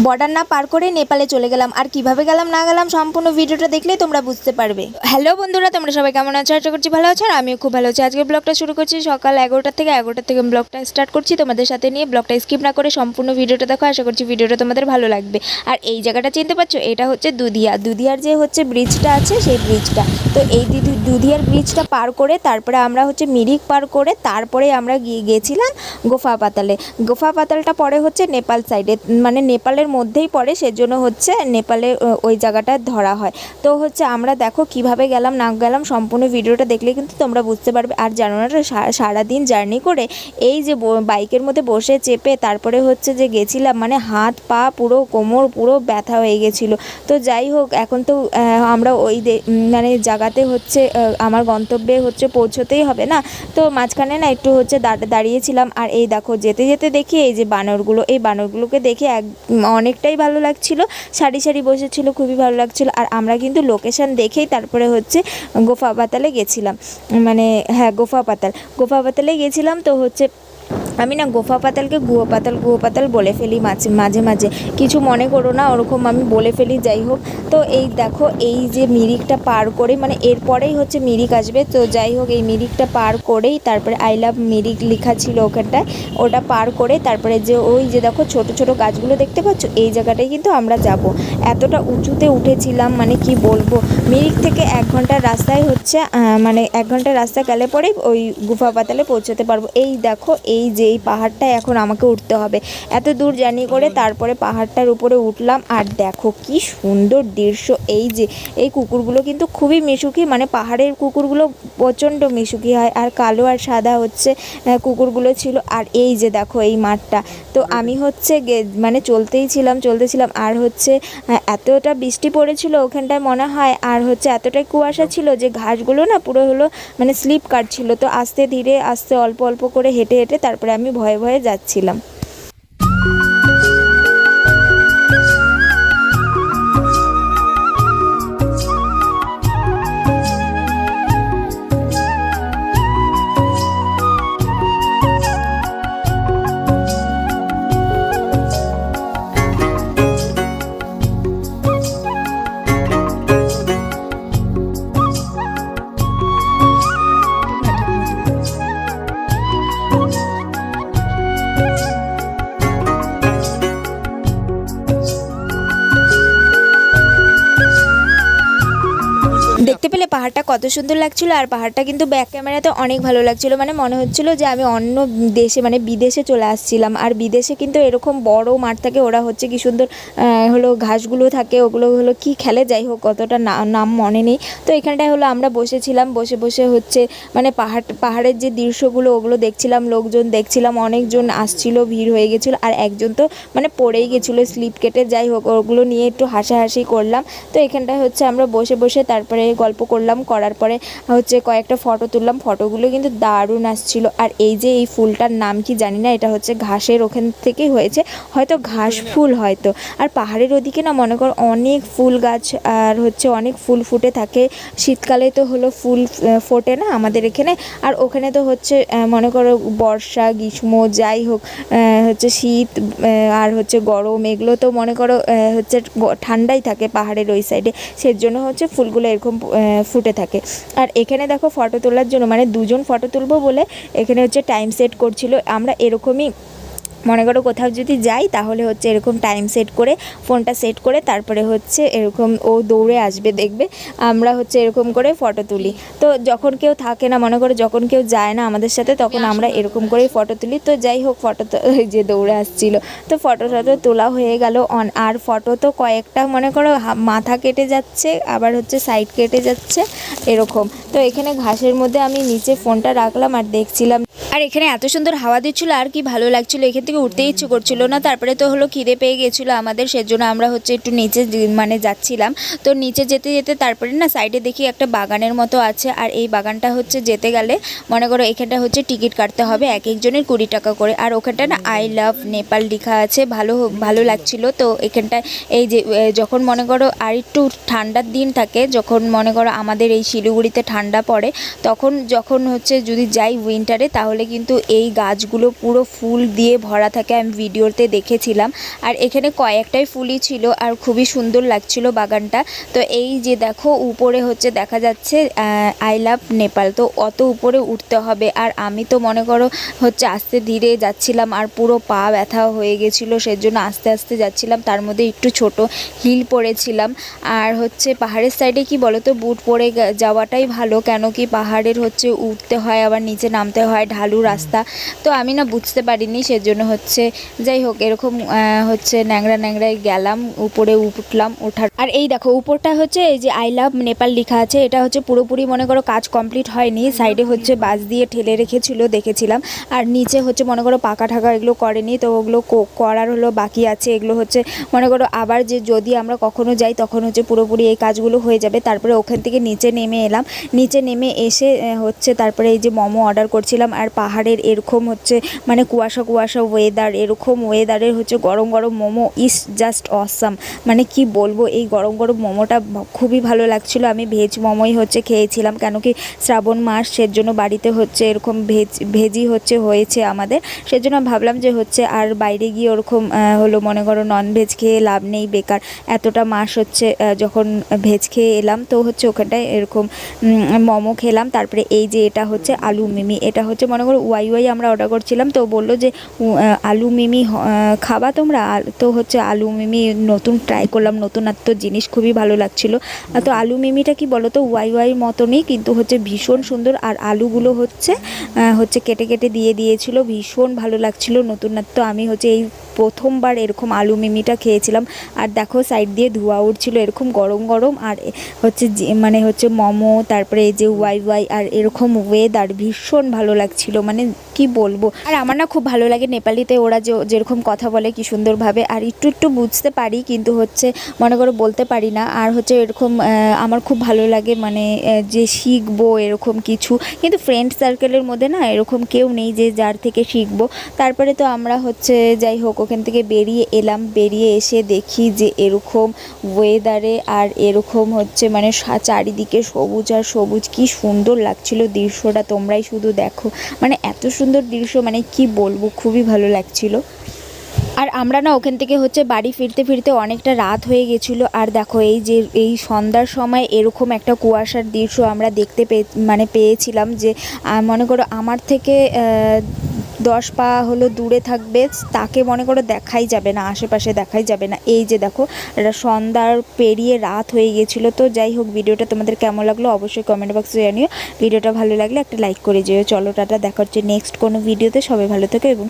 Border না পার করে নেপালে চলে গেলাম। আর কিভাবে গেলাম না গেলাম সম্পূর্ণ ভিডিওটা দেখলেই তোমরা বুঝতে পারবে। হ্যালো বন্ধুরা, তোমরা সবাই কেমন আছো? আশা করছি ভালো আছো। আর আমিও খুব ভালো আছি। আজকে ব্লগটা শুরু করছি সকাল 11টা থেকে ব্লগটা স্টার্ট করছি তোমাদের সাথে নিয়ে। ব্লগটা স্কিপ না করে সম্পূর্ণ ভিডিওটা দেখো। আশা করছি ভিডিওটা তোমাদের ভালো লাগবে। আর এই জায়গাটা চিনতে পারছো, এটা হচ্ছে দুধিয়ার যে হচ্ছে ব্রিজটা আছে সেই ব্রিজটা। তো এই দুধিয়ার ব্রিজটা পার করে তারপরে আমরা হচ্ছে মিরিক পার করে তারপরে আমরা গেছিলাম গোফা পাতালে। গোফা পাতালটা পরে হচ্ছে নেপাল সাইডে, মানে নেপালের মধ্যেই পড়ে, সেজন্য হচ্ছে নেপালে ওই জায়গাটা ধরা হয়। তো হচ্ছে আমরা দেখো কিভাবে গেলাম না গেলাম সম্পূর্ণ ভিডিওটা দেখলে কিন্তু তোমরা বুঝতে পারবে। আর জানো না, সারাদিন জার্নি করে এই যে বাইকের মধ্যে বসে চেপে তারপরে হচ্ছে যে গেছিলাম, মানে হাত পা পুরো কোমর পুরো ব্যথা হয়ে গেছিলো। তো যাই হোক, এখন তো আমরা ওই মানে জায়গাতে হচ্ছে আমার গন্তব্যে হচ্ছে পৌঁছতেই হবে না। তো মাঝখানে না একটু হচ্ছে দাঁড়িয়েছিলাম। আর এই দেখো যেতে যেতে দেখি এই যে বানরগুলো, এই বানরগুলোকে দেখে অনেকটাই ভালো লাগছিল। সারি সারি বসেছিল, খুবই ভালো লাগছিল। আর আমরা কিন্তু লোকেশন দেখেই তারপরে হচ্ছে গোফা পাতালে গেছিলাম, মানে হ্যাঁ গোফা পাতালে গেছিলাম। তো হচ্ছে আমি না গোফা পাতালকে গুহপাতাল বলে ফেলি মাঝে মাঝে, কিছু মনে করো না, ওরকম আমি বলে ফেলি। যাই হোক, তো এই দেখো এই যে মিরিকটা পার করে, মানে এরপরেই হচ্ছে মিরিক আসবে। তো যাই হোক, এই মিরিকটা পার করেই তারপরে আই লাভ মিরিক লেখা ছিল ওখানটায়, ওটা পার করে তারপরে যে ওই যে দেখো ছোট ছোট গাছগুলো দেখতে পাচ্ছ, এই জায়গাটায় কিন্তু আমরা যাব। এতটা উঁচুতে উঠেছিলাম, মানে কি বলবো। মিরিক থেকে 1 ঘন্টার রাস্তায় হচ্ছে মানে 1 ঘন্টার রাস্তা গেলে পরে ওই গুফা পাতালে পৌঁছতে পারবো। এই দেখো এই যে এই পাহাড়টায় এখন আমাকে উঠতে হবে, এত দূর জার্নি করে তারপরে পাহাড়টার উপরে উঠলাম। আর দেখো কি সুন্দর দৃশ্য। এই যে এই কুকুরগুলো কিন্তু খুবই মিশুকি, মানে পাহাড়ের কুকুরগুলো প্রচণ্ড মিশুকি হয়। আর কালো আর সাদা হচ্ছে কুকুরগুলো ছিল। আর এই যে দেখো এই মাঠটা, তো আমি হচ্ছে মানে চলতেছিলাম। আর হচ্ছে এতটা বৃষ্টি পড়েছিল ওখানটায় মনে হয়, আর হচ্ছে এতটাই কুয়াশা ছিল যে ঘাসগুলো না পুরো হলো মানে স্লিপ কাটছিল। তো আস্তে ধীরে আস্তে অল্প অল্প করে হেঁটে হেঁটে তারপরে আমি ভয়ে ভয়ে যাচ্ছিলাম। দেখতে পেলে পাহাড়টা কত সুন্দর লাগছিল। আর পাহাড়টা কিন্তু ব্যাক ক্যামেরাতে অনেক ভালো লাগছিল, মানে মনে হচ্ছিল যে আমি অন্য দেশে মানে বিদেশে চলে আসছিলাম। আর বিদেশে কিন্তু এরকম বড় মাঠ থাকে, ওরা হচ্ছে কি সুন্দর হলো ঘাসগুলো থাকে, ওগুলো হলো কি খেলে, যাই হোক অতটা নাম মনে নেই। তো এখানটায় হলো আমরা বসেছিলাম, বসে হচ্ছে মানে পাহাড়ের যে দৃশ্যগুলো ওগুলো দেখছিলাম, লোকজন দেখছিলাম, অনেকজন আসছিল, ভিড় হয়ে গেছিলো। আর একজন তো মানে পড়েই গেছিলো স্লিপ কেটে, যাই হোক ওগুলো নিয়ে একটু হাসাহাসি করলাম। তো এখানটায় হচ্ছে আমরা বসে তারপরে গল্প করলাম, করার পরে হচ্ছে কয়েকটা ফটো তুললাম, ফটোগুলো কিন্তু দারুণ আসছিল। আর এই যে এই ফুলটার নাম কি জানি না, এটা হচ্ছে ঘাসের ওখান থেকেই হয়েছে, হয়তো ঘাস ফুল হয়তো। আর পাহাড়ের ওদিকে না মনে করো অনেক ফুল গাছ আর হচ্ছে অনেক ফুল ফুটে থাকে। শীতকালে তো হলো ফুল ফোটে না আমাদের এখানে, আর ওখানে তো হচ্ছে মনে করো বর্ষা গ্রীষ্ম যাই হোক হচ্ছে শীত আর হচ্ছে গরম, এগুলো তো মনে করো হচ্ছে ঠান্ডাই থাকে পাহাড়ের ওই সাইডে, সেজন্য হচ্ছে ফুলগুলো এরকম ফুটে থাকে। আর এখানে দেখো ফটো তোলার জন্য মানে 2জন ফটো তুলবো বলে এখানে হচ্ছে টাইম সেট করছিল। আমরা এরকমই মনে করো কোথাও যদি যাই তাহলে হচ্ছে এরকম টাইম সেট করে ফোনটা সেট করে তারপরে হচ্ছে এরকম ও দৌড়ে আসবে, দেখবে আমরা হচ্ছে এরকম করে ফটো তুলি। তো যখন কেউ থাকে না, মনে করো যখন কেউ যায় না আমাদের সাথে, তখন আমরা এরকম করেই ফটো তুলি। তো যাই হোক ফটো তো যে দৌড়ে আসছিল, তো ফটো তোলা হয়ে গেল। আর ফটো তো কয়েকটা মনে করো মাথা কেটে যাচ্ছে, আবার হচ্ছে সাইড কেটে যাচ্ছে এরকম। তো এখানে ঘাসের মধ্যে আমি নিচে ফোনটা রাখলাম আর দেখছিলাম। আর এখানে এত সুন্দর হাওয়া দিচ্ছিল আর কি ভালো লাগছিল, এখান থেকে উঠতে ইচ্ছে করছিল না। তারপরে তো হলো খিদে পেয়ে গেছিলো আমাদের, সেজন্য আমরা হচ্ছে একটু নিচে মানে যাচ্ছিলাম। তো নিচে যেতে যেতে তারপরে না সাইডে দেখি একটা বাগানের মতো আছে। আর এই বাগানটা হচ্ছে যেতে গেলে মনে করো এখানটা হচ্ছে টিকিট কাটতে হবে, এক একজনের 20 টাকা করে। আর ওখানটা না আই লাভ নেপাল লেখা আছে, ভালো লাগছিল। তো এখানটায় এই যে যখন মনে করো আর একটু ঠান্ডার দিন থাকে, যখন মনে করো আমাদের এই শিলিগুড়িতে ঠান্ডা পড়ে, তখন যখন হচ্ছে যদি যাই উইন্টারে তাহলে সালে কিন্তু এই গাছগুলো পুরো ফুল দিয়ে ভরা থাকে, আমি ভিডিওতে দেখেছিলাম। আর এখানে কয়েকটাই ফুলই ছিল আর খুবই সুন্দর লাগছিল বাগানটা। তো এই যে দেখো উপরে হচ্ছে দেখা যাচ্ছে আই লাভ নেপাল। তো অত উপরে উঠতে হবে, আর আমি তো মনে করো হচ্ছে আস্তে ধীরে যাচ্ছিলাম আর পুরো পা ব্যথা হয়ে গেছিলো, সেজন্য আস্তে আস্তে যাচ্ছিলাম। তার মধ্যে একটু ছোট হিল পরেছিলাম। আর হচ্ছে পাহাড়ের সাইডে কি বলো তো, বুট পরে যাওয়াটাই ভালো, কেন কি পাহাড়ের হচ্ছে উঠতে হয় আবার নিচে নামতে হয়, ঢালু রাস্তা। তো আমি না বুঝতে পারিনি, সেজন্য হচ্ছে যাই হোক এরকম হচ্ছে ন্যাংরা ন্যাংরায় গেলাম, উপরে উঠলাম। ওঠার আর এই দেখো উপরটা হচ্ছে এই যে আই লাভ নেপাল লেখা আছে, এটা হচ্ছে পুরোপুরি মনে করো কাজ কমপ্লিট হয়নি, সাইডে হচ্ছে বাঁশ দিয়ে ঠেলে রেখেছিল দেখেছিলাম। আর নিচে হচ্ছে মনে করো পাকা ঠাকা এগুলো করেনি, তো ওগুলো করার হলো বাকি আছে। এগুলো হচ্ছে মনে করো আবার যে যদি আমরা কখনো যাই তখন হচ্ছে পুরোপুরি এই কাজগুলো হয়ে যাবে। তারপরে ওখান থেকে নিচে নেমে এলাম, নিচে নেমে এসে হচ্ছে তারপরে এই যে মোমো অর্ডার করছিলাম। আর পাহাড়ের এরকম হচ্ছে মানে কুয়াশা কুয়াশা ওয়েদার, এরকম ওয়েদারের হচ্ছে গরম গরম মোমো ইজ জাস্ট অসাম। মানে কি বলবো, এই গরম গরম মোমোটা খুবই ভালো লাগছিল। আমি ভেজ মোমোই হচ্ছে খেয়েছিলাম, কেন কি শ্রাবণ মাস, সেজন্য বাড়িতে হচ্ছে এরকম ভেজই হচ্ছে হয়েছে আমাদের। সেজন্য ভাবলাম যে হচ্ছে আর বাইরে গিয়ে ওরকম হলো মনে করো ননভেজ খেয়ে লাভ নেই, বেকার। এতটা মাস হচ্ছে যখন ভেজ খেয়ে এলাম, তো হচ্ছে ওখানটায় এরকম মোমো খেলাম। তারপরে এই যে এটা হচ্ছে আলু মিমি, এটা হচ্ছে মনে করো ওয়াই আমরা অর্ডার করছিলাম। তো বললো যে আলু মিমি খাবা তোমরা, তো হচ্ছে আলু মিমি নতুন ট্রাই করলাম, নতুনত্ব জিনিস, খুবই ভালো লাগছিল। তো আলু মিমিটা কি বলো তো ওয়াই মতনই, কিন্তু হচ্ছে ভীষণ সুন্দর। আর আলুগুলো হচ্ছে কেটে কেটে দিয়ে দিয়েছিল, ভীষণ ভালো লাগছিল, নতুনত্ব। আমি হচ্ছে এই প্রথমবার এরকম আলু মিমিটা খেয়েছিলাম। আর দেখো সাইড দিয়ে ধোঁয়া উঠছিল এরকম গরম গরম। আর হচ্ছে মানে হচ্ছে মোমো, তারপরে এই যে ওয়াই আর এরকম ওয়েদার ভীষণ ভালো লাগছিল, মানে কি বলবো। আর আমার না খুব ভালো লাগে নেপালিতে ওরা যেরকম কথা বলে কি সুন্দরভাবে, আর একটু একটু বুঝতে পারি কিন্তু হচ্ছে মনে করো বলতে পারি না। আর হচ্ছে এরকম আমার খুব ভালো লাগে মানে যে শিখবো এরকম কিছু, কিন্তু ফ্রেন্ড সার্কেলের মধ্যে না এরকম কেউ নেই যে যার থেকে শিখবো। তারপরে তো আমরা হচ্ছে যাই হোক ওখান থেকে বেরিয়ে এলাম, বেরিয়ে এসে দেখি যে এরকম ওয়েদারে আর এরকম হচ্ছে মানে চারিদিকে সবুজ আর সবুজ, কি সুন্দর লাগছিল দৃশ্যটা, তোমরাই শুধু দেখো, মানে এত সুন্দর দৃশ্য, মানে কি বলবো, খুবই ভালো লাগছিল। আর আমরা না ওখান থেকে হচ্ছে বাড়ি ফিরতে ফিরতে অনেকটা রাত হয়ে গেছিলো। আর দেখো এই যে এই সন্ধ্যার সময় এরকম একটা কুয়াশার দৃশ্য আমরা দেখতে পেয়েছিলাম, যে মনে করো আমার থেকে 10 পা হলো দূরে থাকবে, তাকে মনে করো দেখাই যাবে না, আশেপাশে দেখাই যাবে না। এই যে দেখো এটা সন্ধ্যার পেরিয়ে রাত হয়ে গেছিলো। তো যাই হোক ভিডিওটা তোমাদের কেমন লাগলো অবশ্যই কমেন্ট বক্সে জানিও। ভিডিওটা ভালো লাগলে একটা লাইক করে যেও। চলো টাটা, দেখা হচ্ছে নেক্সট কোনো ভিডিওতে। সবাই ভালো থেকো এবং